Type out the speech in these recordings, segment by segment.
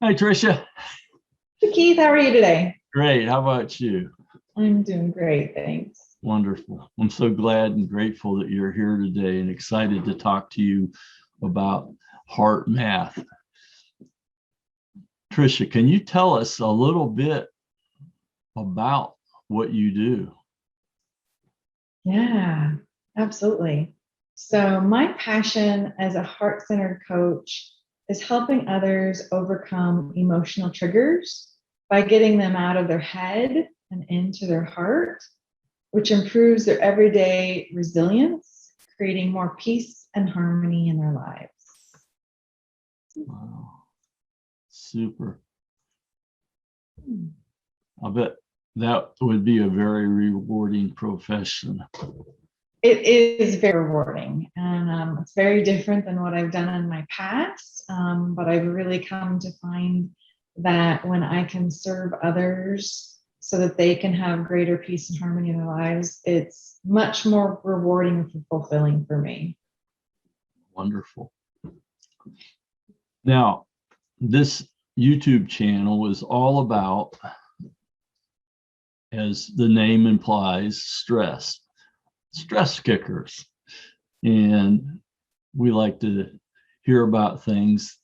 Hi, Tricia. Hey Keith, how are you today? Great. How about you? I'm doing great, thanks. Wonderful. I'm so glad and grateful that you're here today and excited to talk to you about HeartMath. Tricia, can you tell us a little bit about what you do? Yeah, absolutely. So, my passion as a heart-centered coach is helping others overcome emotional triggers by getting them out of their head and into their heart, which improves their everyday resilience, creating more peace and harmony in their lives. Wow. Super. I bet that would be a very rewarding profession. It is very rewarding, and it's very different than what I've done in my past. But I've really come to find that when I can serve others so that they can have greater peace and harmony in their lives, it's much more rewarding and fulfilling for me. Wonderful. Now, this YouTube channel is all about, as the name implies, stress kickers. And we like to hear about things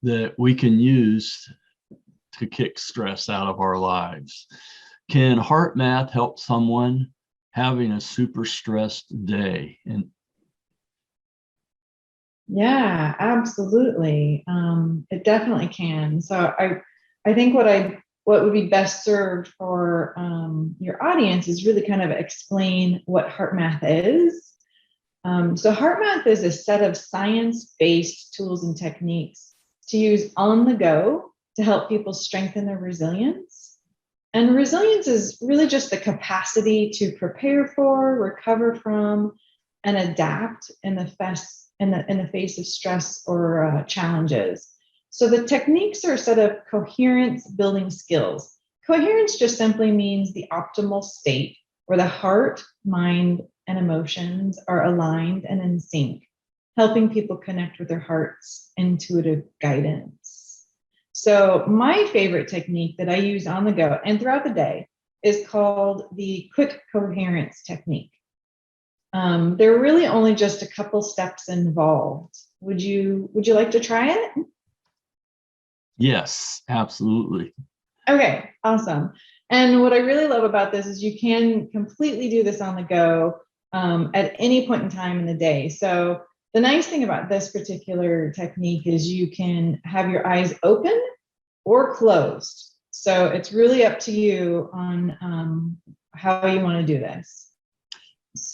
that we can use to kick stress out of our lives. Can HeartMath help someone having a super stressed day? And Yeah, absolutely. It definitely can. So I think what would be best served for your audience is really kind of explain what HeartMath is. So HeartMath is a set of science-based tools and techniques to use on the go to help people strengthen their resilience. And resilience is really just the capacity to prepare for, recover from, and adapt in the face of stress or challenges. So the techniques are a set of coherence building skills. Coherence just simply means the optimal state where the heart, mind, and emotions are aligned and in sync, helping people connect with their heart's intuitive guidance. So my favorite technique that I use on the go and throughout the day is called the quick coherence technique. There are really only just a couple steps involved. Would you like to try it? yes, absolutely. Okay, awesome. And what I really love about this is you can completely do this on the go at any point in time in the day. So the nice thing about this particular technique is you can have your eyes open or closed. So it's really up to you on how you want to do this.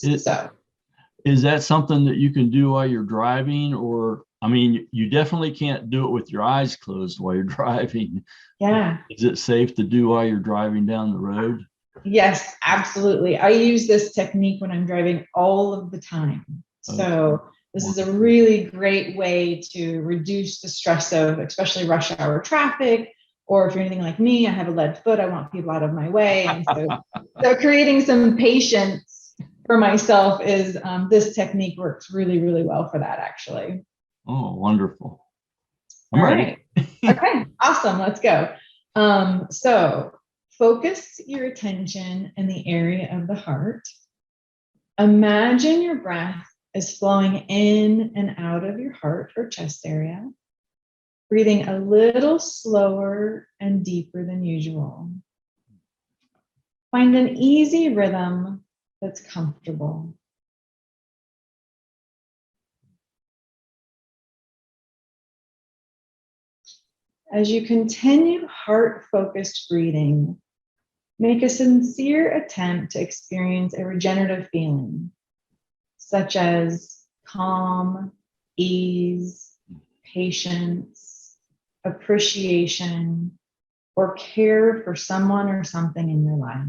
Is that something that you can do while you're driving? Or, I mean, you definitely can't do it with your eyes closed while you're driving. Yeah. Is it safe to do while you're driving down the road? Yes, absolutely. I use this technique when I'm driving all of the time. So this is a really great way to reduce the stress of especially rush hour traffic, or if you're anything like me, I have a lead foot, I want people out of my way. And so creating some patience for myself is this technique works really, really well for that, actually. Oh, wonderful. I'm All ready. right. Okay, awesome. Let's go. So focus your attention in the area of the heart. Imagine your breath is flowing in and out of your heart or chest area, breathing a little slower and deeper than usual. Find an easy rhythm that's comfortable. As you continue heart-focused breathing, make a sincere attempt to experience a regenerative feeling, such as calm, ease, patience, appreciation, or care for someone or something in your life.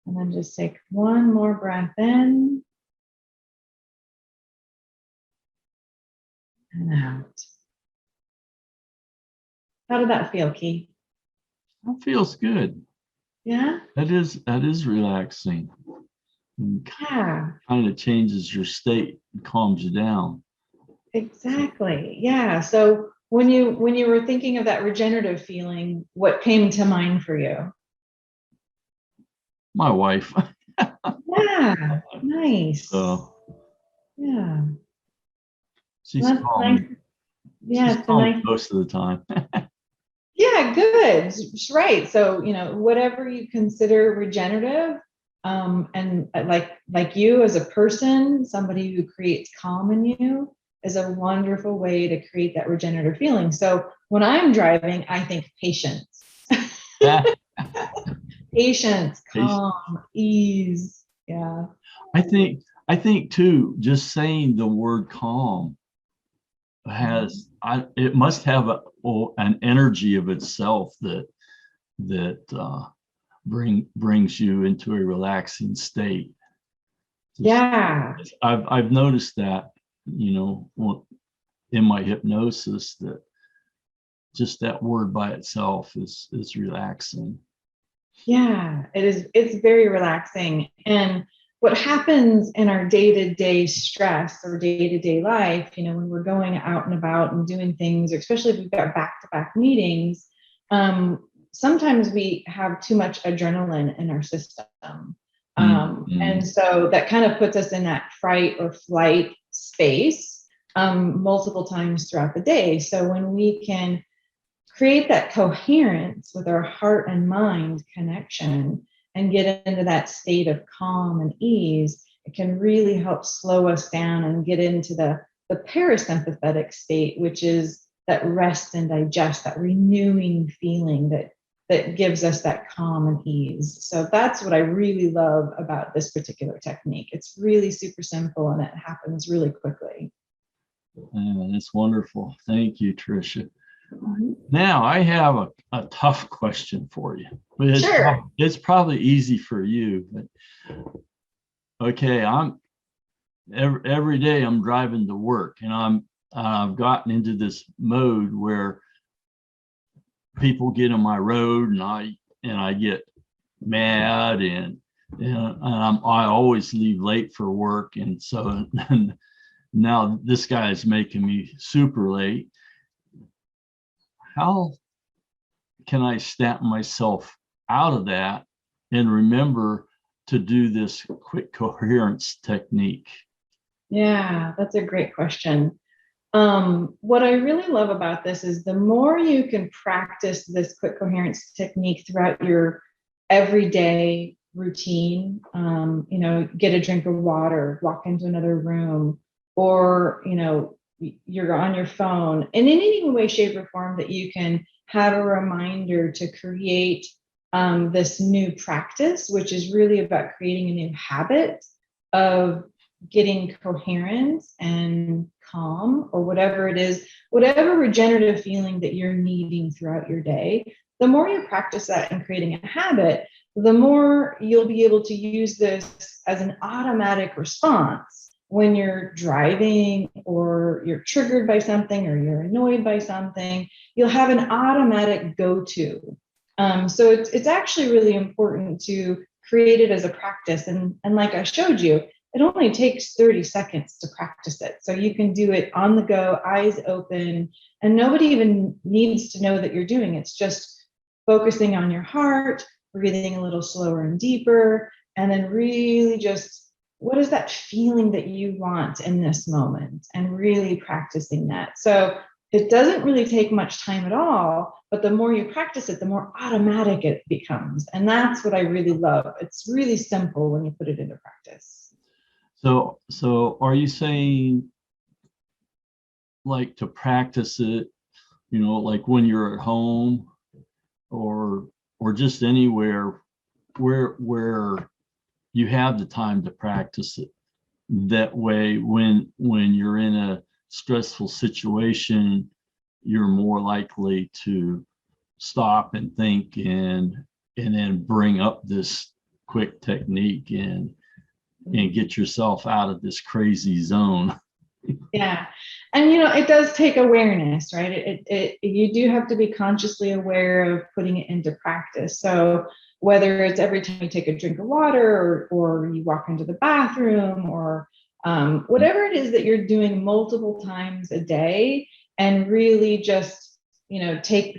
And then just take one more breath in and out. How did that feel, Keith? That feels good. Yeah. That is relaxing. And Yeah. kind of changes your state and calms you down. Exactly. Yeah. So when you were thinking of that regenerative feeling, what came to mind for you? My wife. Yeah. Nice. So Yeah. she's That's nice. calm. Yeah, She's it's a calm nice. most of the time. Yeah, good. Right. So, whatever you consider regenerative, and like you as a person, somebody who creates calm in you is a wonderful way to create that regenerative feeling. So when I'm driving, I think patience. Patience, calm, ease. Yeah. I think too, just saying the word calm it must have an energy of itself that brings you into a relaxing state. Just, Yeah. I've noticed that, in my hypnosis, that just that word by itself is relaxing. Yeah, it is. It's very relaxing. And what happens in our day-to-day stress or day-to-day life, when we're going out and about and doing things, or especially if we've got back-to-back meetings, sometimes we have too much adrenaline in our system. Mm-hmm. And so that kind of puts us in that fright or flight space multiple times throughout the day. So when we can create that coherence with our heart and mind connection and get into that state of calm and ease, it can really help slow us down and get into the parasympathetic state, which is that rest and digest, that renewing feeling that gives us that calm and ease. So that's what I really love about this particular technique. It's really super simple and it happens really quickly. It's wonderful. Thank you, Tricia. Mm-hmm. Now I have a tough question for you. But Sure. it's probably easy for you. But okay, every day I'm driving to work, and I've gotten into this mode where people get on my road, and I get mad, and I always leave late for work, and so now this guy is making me super late. How can I snap myself out of that and remember to do this quick coherence technique? Yeah, that's a great question. What I really love about this is the more you can practice this quick coherence technique throughout your everyday routine, get a drink of water, walk into another room, or, you're on your phone, and in any way, shape, or form that you can have a reminder to create this new practice, which is really about creating a new habit of getting coherence and calm, or whatever it is, whatever regenerative feeling that you're needing throughout your day. The more you practice that and creating a habit, the more you'll be able to use this as an automatic response when you're driving or you're triggered by something or you're annoyed by something. You'll have an automatic go-to. So it's actually really important to create it as a practice. And like I showed you, it only takes 30 seconds to practice it. So you can do it on the go, eyes open, and nobody even needs to know that you're doing it. It's just focusing on your heart, breathing a little slower and deeper, and then really just, what is that feeling that you want in this moment, and really practicing that. So it doesn't really take much time at all, but the more you practice it, the more automatic it becomes. And that's what I really love. It's really simple when you put it into practice. So are you saying, like, to practice it, like when you're at home, or just anywhere where you have the time to practice it? That way, when you're in a stressful situation, you're more likely to stop and think, and then bring up this quick technique and get yourself out of this crazy zone. Yeah. And it does take awareness, right? You do have to be consciously aware of putting it into practice. So whether it's every time you take a drink of water or you walk into the bathroom or whatever it is that you're doing multiple times a day, and really just,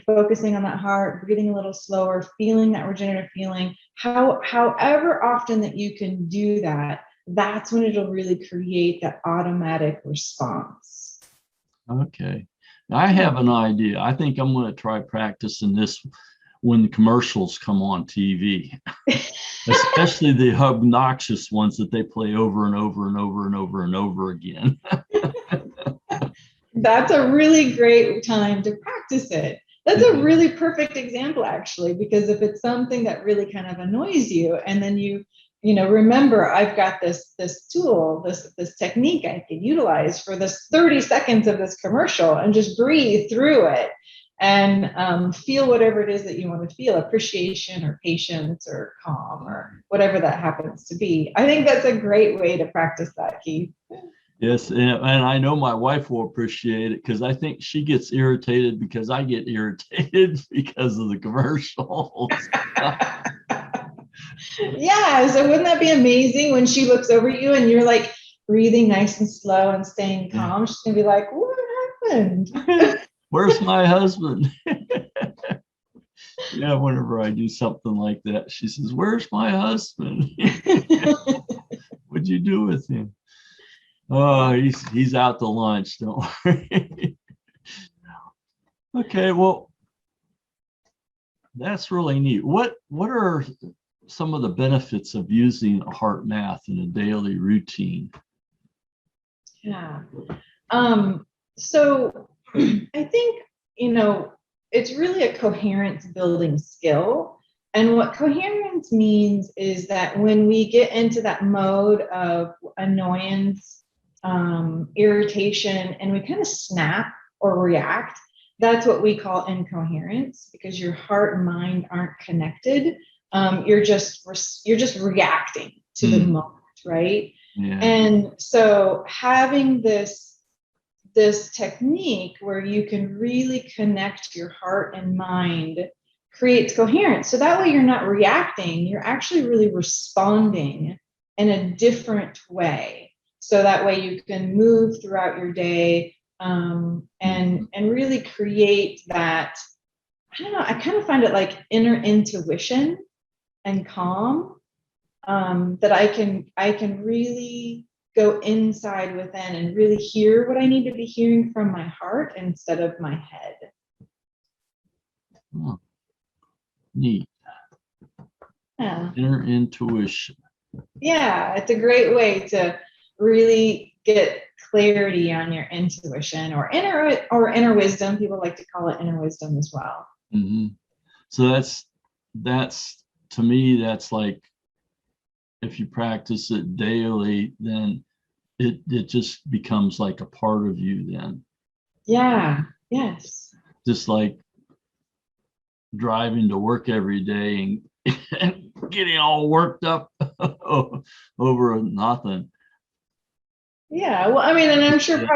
focusing on that heart, breathing a little slower, feeling that regenerative feeling, however often that you can do that, that's when it'll really create that automatic response. Okay. I have an idea. I think I'm going to try practicing this when the commercials come on TV, especially the obnoxious ones that they play over and over and over and over and over again. That's a really great time to practice it. That's a really perfect example, actually, because if it's something that really kind of annoys you, and then you remember, I've got this tool, this technique I can utilize for this 30 seconds of this commercial, and just breathe through it and feel whatever it is that you want to feel, appreciation or patience or calm or whatever that happens to be. I think that's a great way to practice that, Keith. Yes, and I know my wife will appreciate it, because I think she gets irritated because I get irritated because of the commercials. Yeah, so wouldn't that be amazing when she looks over you and you're like breathing nice and slow and staying calm? She's gonna be like, what happened? Where's my husband? Yeah, whenever I do something like that, she says, where's my husband? What'd you do with him? Oh, he's out to lunch, don't worry. Okay, well, that's really neat. What are some of the benefits of using HeartMath in a daily routine? Yeah. So I think, it's really a coherence building skill. And what coherence means is that when we get into that mode of annoyance, irritation, and we kind of snap or react, that's what we call incoherence, because your heart and mind aren't connected. You're just reacting to the moment, right? Yeah. And so having this technique where you can really connect your heart and mind creates coherence. So that way you're not reacting, you're actually really responding in a different way. So that way you can move throughout your day and really create that, I don't know, I kind of find it like inner intuition and calm, that I can really go inside within and really hear what I need to be hearing from my heart instead of my head. Oh, neat. Yeah. Inner intuition. Yeah, it's a great way to really get clarity on your intuition or inner wisdom. People like to call it inner wisdom as well. Mm-hmm. So that's to me, that's like, if you practice it daily, then it just becomes like a part of you then. Yeah. Yes. Just like driving to work every day and getting all worked up over nothing. Yeah. Well, I mean, and I'm sure you've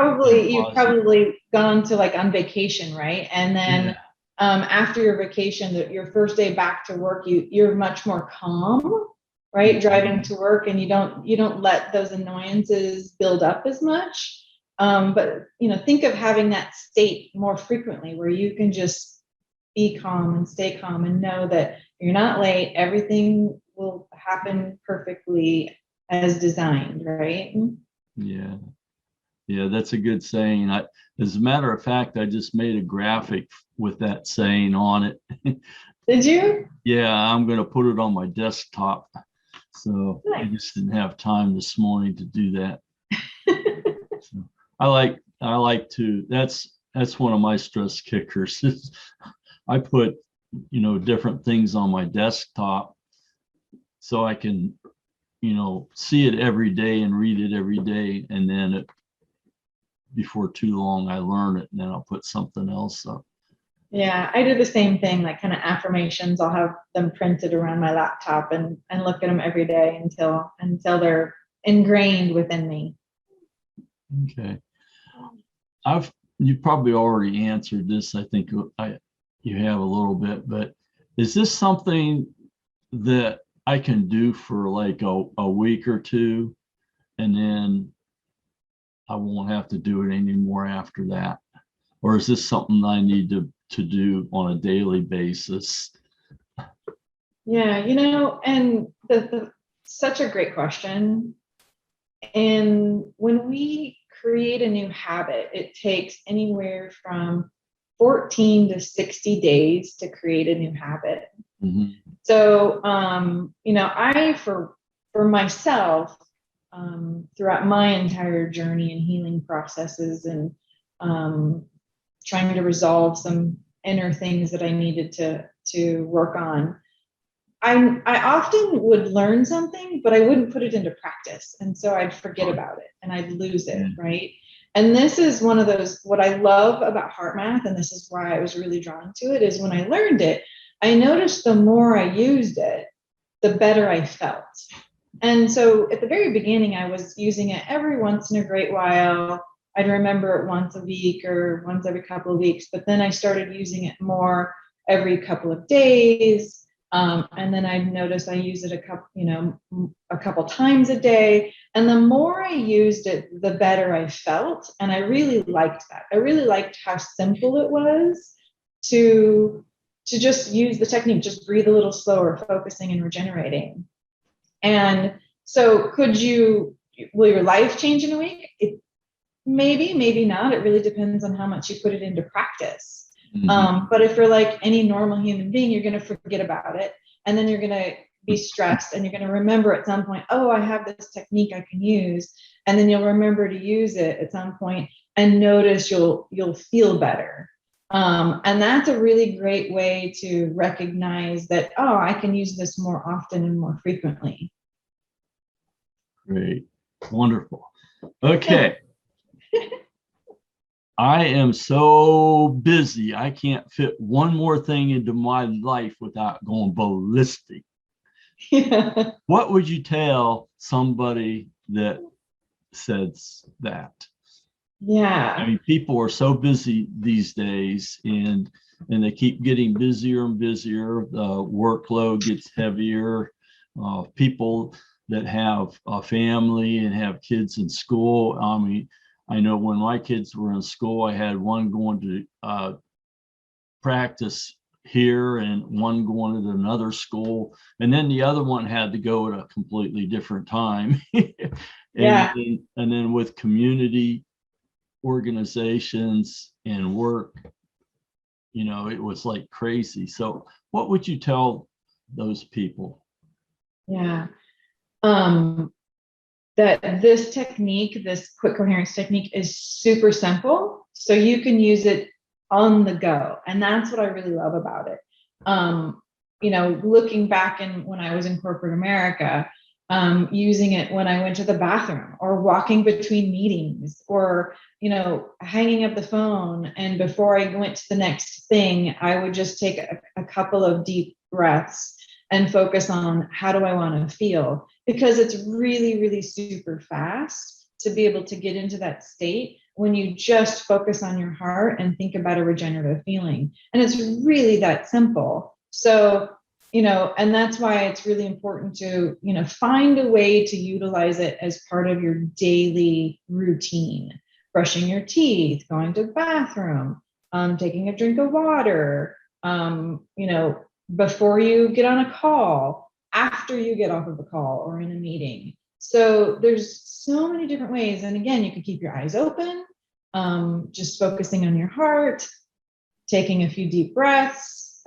probably gone to like on vacation, right? And then after your vacation, your first day back to work, you're much more calm, right? Driving to work, and you don't let those annoyances build up as much. But think of having that state more frequently where you can just be calm and stay calm and know that you're not late. Everything will happen perfectly as designed, right? Yeah. Yeah, that's a good saying. As a matter of fact, I just made a graphic with that saying on it. Did you? Yeah, I'm going to put it on my desktop. So nice. I just didn't have time this morning to do that. So I like to, that's one of my stress kickers. I put, different things on my desktop so I can, see it every day and read it every day. And then before too long, I learn it, and then I'll put something else up. Yeah, I do the same thing, like kind of affirmations. I'll have them printed around my laptop and look at them every day until they're ingrained within me. Okay. You probably already answered this. I think you have a little bit, but is this something that I can do for like a week or two, and then I won't have to do it anymore after that? Or is this something I need to do on a daily basis? Yeah, and such a great question. And when we create a new habit, it takes anywhere from 14 to 60 days to create a new habit. Mhm. So, for myself, throughout my entire journey and healing processes and trying to resolve some inner things that I needed to work on, I often would learn something, but I wouldn't put it into practice. And so I'd forget about it and I'd lose it, right? And this is one of those, what I love about HeartMath, and this is why I was really drawn to it, is when I learned it, I noticed the more I used it, the better I felt. And so at the very beginning, I was using it every once in a great while. I'd remember it once a week or once every couple of weeks, but then I started using it more every couple of days. And then I noticed I use it a couple times a day. And the more I used it, the better I felt. And I really liked that. I really liked how simple it was to just use the technique, just breathe a little slower, focusing and regenerating. And so will your life change in a week? Maybe not. It really depends on how much you put it into practice. But if you're like any normal human being, you're going to forget about it. And then you're going to be stressed and you're going to remember at some point, oh, I have this technique I can use. And then you'll remember to use it at some point and notice you'll feel better. And that's a really great way to recognize that, oh, I can use this more often and more frequently. Great. Wonderful. Okay. I am so busy. I can't fit one more thing into my life without going ballistic. Yeah. What would you tell somebody that says that? Yeah. I mean, people are so busy these days, and they keep getting busier and busier. The workload gets heavier. People that have a family and have kids in school. I mean, I know when my kids were in school, I had one going to practice here and one going to another school, and then the other one had to go at a completely different time. Yeah. And then with community organizations and work, it was like crazy. So what would you tell those people? Yeah. That this technique, this quick coherence technique, is super simple. So you can use it on the go. And that's what I really love about it. Looking back when I was in corporate America, using it when I went to the bathroom or walking between meetings or, hanging up the phone. And before I went to the next thing, I would just take a couple of deep breaths and focus on how do I want to feel, because it's really, really super fast to be able to get into that state when you just focus on your heart and think about a regenerative feeling. And it's really that simple. So, and that's why it's really important to, find a way to utilize it as part of your daily routine. Brushing your teeth, going to the bathroom, taking a drink of water, before you get on a call, after you get off of a call or in a meeting. So there's so many different ways. And again, you can keep your eyes open, just focusing on your heart, taking a few deep breaths,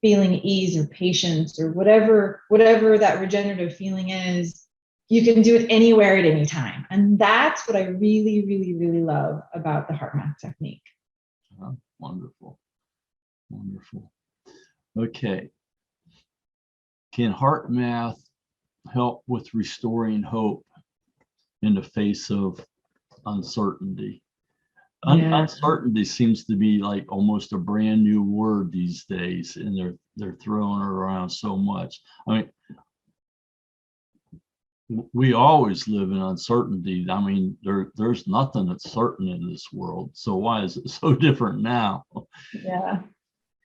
feeling ease or patience or whatever that regenerative feeling is. You can do it anywhere at any time. And that's what I really, really, really love about the HeartMath technique. Oh, wonderful. Wonderful. Okay. Can HeartMath help with restoring hope in the face of uncertainty? Yeah. Uncertainty seems to be like almost a brand new word these days, and they're throwing it around so much. I mean, we always live in uncertainty. I mean, there's nothing that's certain in this world. So why is it so different now? Yeah.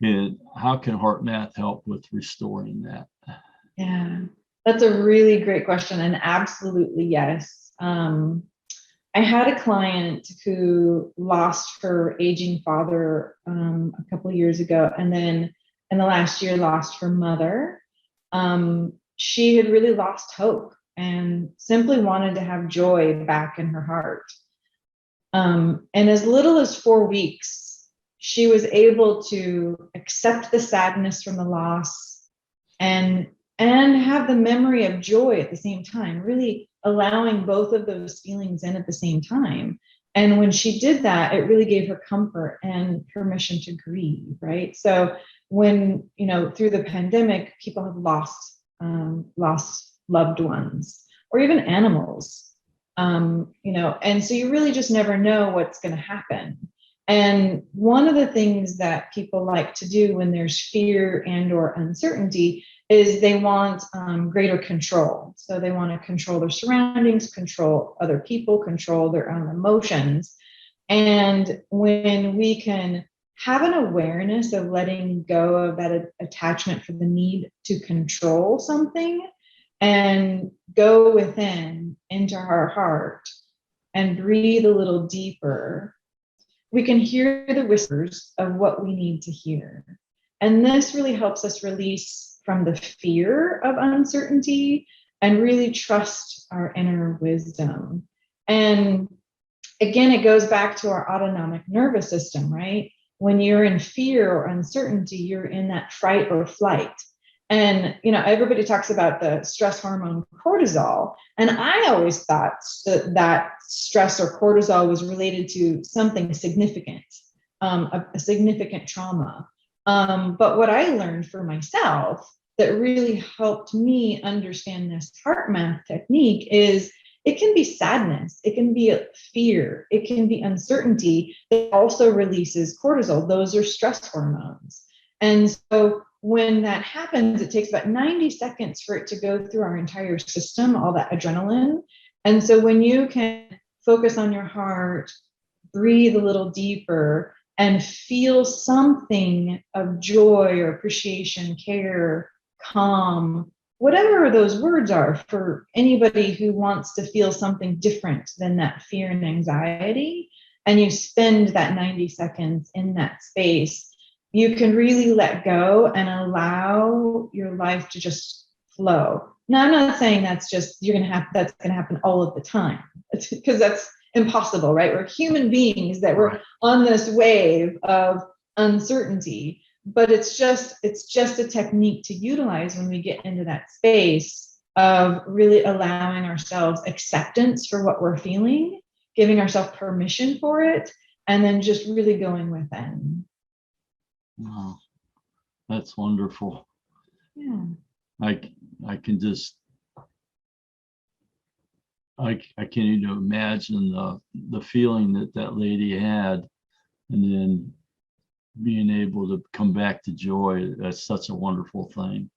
And how can HeartMath help with restoring that? Yeah, that's a really great question. And absolutely, yes. I had a client who lost her aging father a couple of years ago, and then in the last year lost her mother. She had really lost hope and simply wanted to have joy back in her heart. And as little as 4 weeks, she was able to accept the sadness from the loss and have the memory of joy at the same time, really allowing both of those feelings in at the same time. And when she did that, it really gave her comfort and permission to grieve, right? So when, through the pandemic, people have lost loved ones or even animals, and so you really just never know what's going to happen. And one of the things that people like to do when there's fear and or uncertainty is they want greater control. So they want to control their surroundings, control other people, control their own emotions. And when we can have an awareness of letting go of that attachment for the need to control something and go within into our heart and breathe a little deeper, we can hear the whispers of what we need to hear. And this really helps us release from the fear of uncertainty and really trust our inner wisdom. And again, it goes back to our autonomic nervous system, right? When you're in fear or uncertainty, you're in that fight or flight. And, everybody talks about the stress hormone cortisol. And I always thought that stress or cortisol was related to something significant, a significant trauma. But what I learned for myself that really helped me understand this HeartMath technique is it can be sadness, it can be fear, it can be uncertainty that also releases cortisol. Those are stress hormones. And so when that happens, it takes about 90 seconds for it to go through our entire system, all that adrenaline. And so when you can focus on your heart, breathe a little deeper, and feel something of joy or appreciation, care, calm, whatever those words are for anybody who wants to feel something different than that fear and anxiety, and you spend that 90 seconds in that space, you can really let go and allow your life to just flow. Now, I'm not saying that's going to happen all of the time, because that's impossible, right? We're human beings that we're on this wave of uncertainty, but it's just a technique to utilize when we get into that space of really allowing ourselves acceptance for what we're feeling, giving ourselves permission for it, and then just really going within. Wow, that's wonderful. Yeah. I can just, I can't even imagine the feeling that lady had, and then being able to come back to joy. That's such a wonderful thing.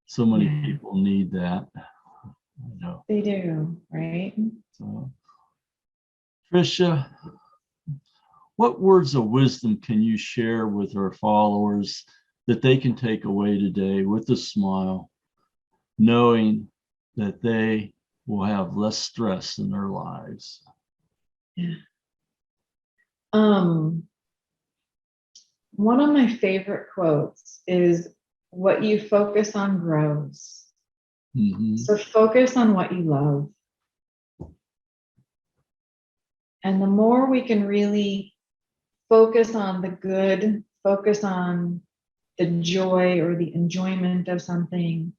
So many people need that. They do, right? So, Tricia, what words of wisdom can you share with our followers that they can take away today with a smile, knowing that they will have less stress in their lives? Yeah. One of my favorite quotes is, "What you focus on grows." Mm-hmm. So focus on what you love. And the more we can really focus on the good, focus on the joy or the enjoyment of something,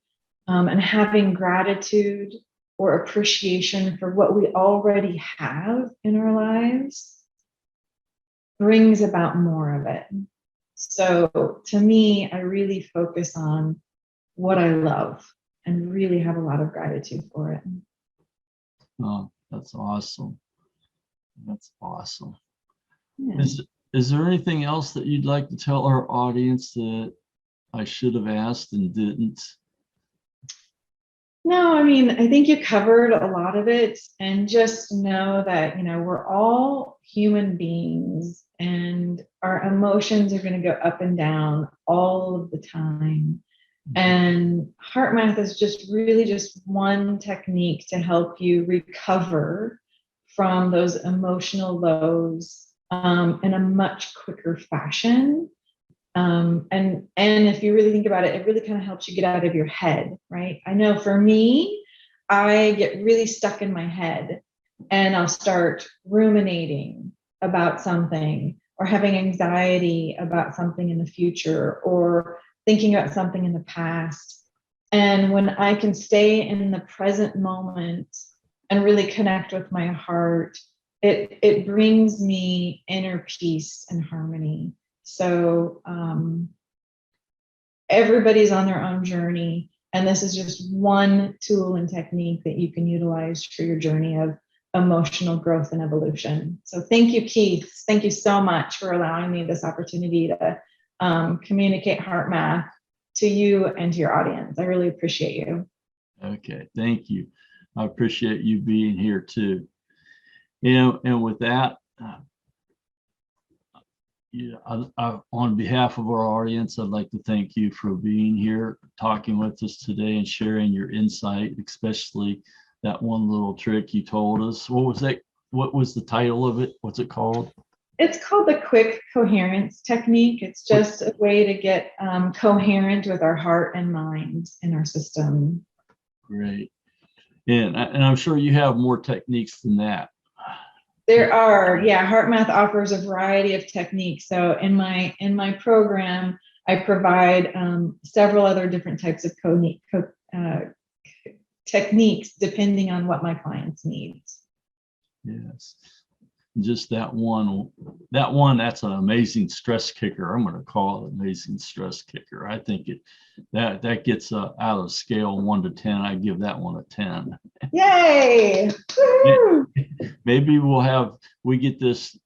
and having gratitude or appreciation for what we already have in our lives, brings about more of it. So to me, I really focus on what I love and really have a lot of gratitude for it. Oh, that's awesome. That's awesome. Yeah. Is there anything else that you'd like to tell our audience that I should have asked and didn't? No, I mean, I think you covered a lot of it, and just know that, we're all human beings and our emotions are going to go up and down all of the time. And HeartMath is just really just one technique to help you recover from those emotional lows in a much quicker fashion. And if you really think about it, it really kind of helps you get out of your head, right? I know for me, I get really stuck in my head and I'll start ruminating about something or having anxiety about something in the future or thinking about something in the past. And when I can stay in the present moment and really connect with my heart, it brings me inner peace and harmony. So everybody's on their own journey, and this is just one tool and technique that you can utilize for your journey of emotional growth and evolution. So thank you, Keith. Thank you so much for allowing me this opportunity to communicate HeartMath to you and to your audience. I really appreciate you. Okay, thank you. I appreciate you being here too. And with that, on behalf of our audience, I'd like to thank you for being here, talking with us today and sharing your insight, especially that one little trick you told us. What was that? What was the title of it? What's it called? It's called the quick coherence technique. It's just a way to get coherent with our heart and mind in our system. Great. And I'm sure you have more techniques than that. There are, yeah, HeartMath offers a variety of techniques. So in my program, I provide several other different types of techniques depending on what my clients need. Yes. Just that one, that's an amazing stress kicker. I'm going to call it amazing stress kicker. I think that gets out of scale 1 to 10. I give that one a 10. Yay! Woo-hoo! Maybe we get this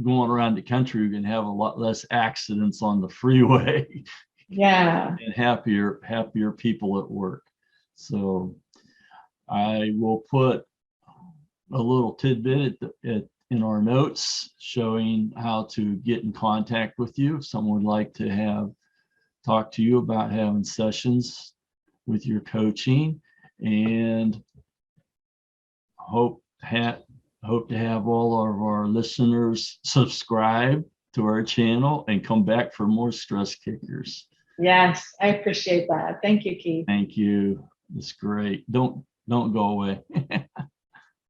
going around the country, we can have a lot less accidents on the freeway. Yeah. And happier people at work. So I will put a little tidbit in our notes showing how to get in contact with you if someone would like to talk to you about having sessions with your coaching, and hope to have all of our listeners subscribe to our channel and come back for more stress kickers. Yes, I appreciate that. Thank you, Keith. Thank you. It's great. Don't go away.